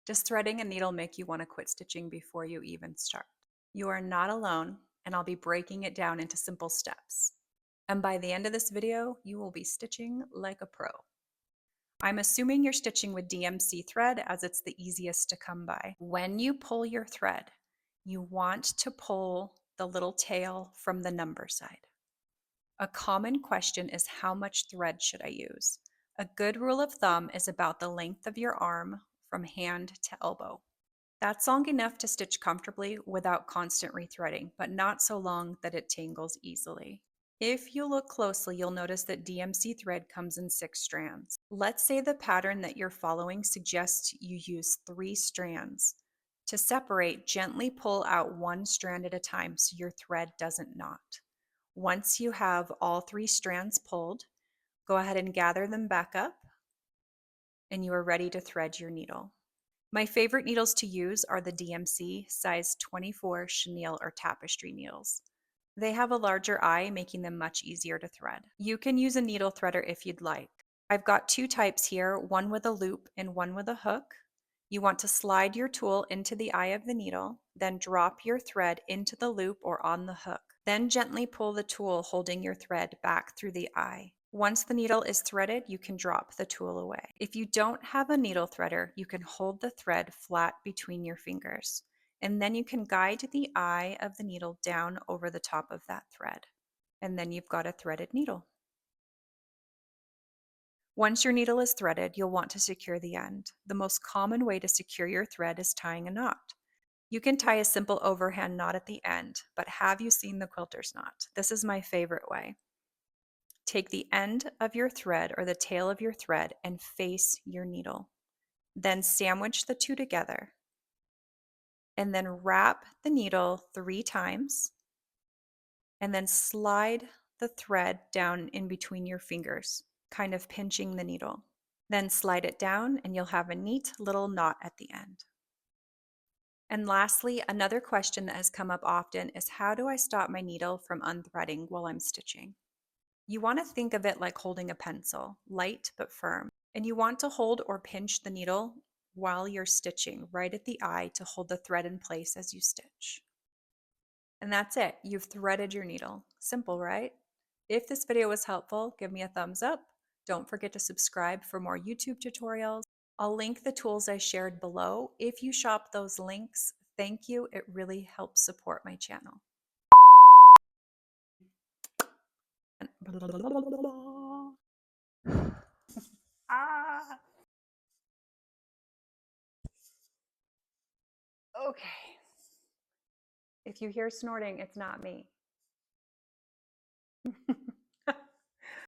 Does threading a needle make you want to quit stitching before you even start? You are not alone, and I'll be breaking it down into simple steps. And by the end of this video, you will be stitching like a pro. I'm assuming you're stitching with DMC thread as it's the easiest to come by. When you pull your thread, you want to pull the little tail from the number side. A common question is, how much thread should I use? A good rule of thumb is about the length of your arm from hand to elbow. That's long enough to stitch comfortably without constant rethreading, but not so long that it tangles easily. If you look closely, you'll notice that DMC thread comes in 6 strands. Let's say the pattern that you're following suggests you use 3 strands. To separate, gently pull out 1 strand at a time so your thread doesn't knot. Once you have all 3 strands pulled, go ahead and gather them back up, and you are ready to thread your needle. My favorite needles to use are the DMC size 24 chenille or tapestry needles. They have a larger eye, making them much easier to thread. You can use a needle threader if you'd like. I've got 2 types here, one with a loop and one with a hook. You want to slide your tool into the eye of the needle, then drop your thread into the loop or on the hook. Then gently pull the tool holding your thread back through the eye. Once the needle is threaded, you can drop the tool away. If you don't have a needle threader, you can hold the thread flat between your fingers, and then you can guide the eye of the needle down over the top of that thread. And then you've got a threaded needle. Once your needle is threaded, you'll want to secure the end. The most common way to secure your thread is tying a knot. You can tie a simple overhand knot at the end, but have you seen the quilter's knot? This is my favorite way. Take the end of your thread or the tail of your thread and face your needle. Then sandwich the two together. And then wrap the needle 3 times. And then slide the thread down in between your fingers, kind of pinching the needle. Then slide it down and you'll have a neat little knot at the end. And lastly, another question that has come up often is, how do I stop my needle from unthreading while I'm stitching? You want to think of it like holding a pencil, light but firm. And you want to hold or pinch the needle while you're stitching right at the eye to hold the thread in place as you stitch. And that's it. You've threaded your needle. Simple, right? If this video was helpful, give me a thumbs up. Don't forget to subscribe for more YouTube tutorials. I'll link the tools I shared below. If you shop those links, thank you. It really helps support my channel. Ah. Okay. If you hear snorting, it's not me.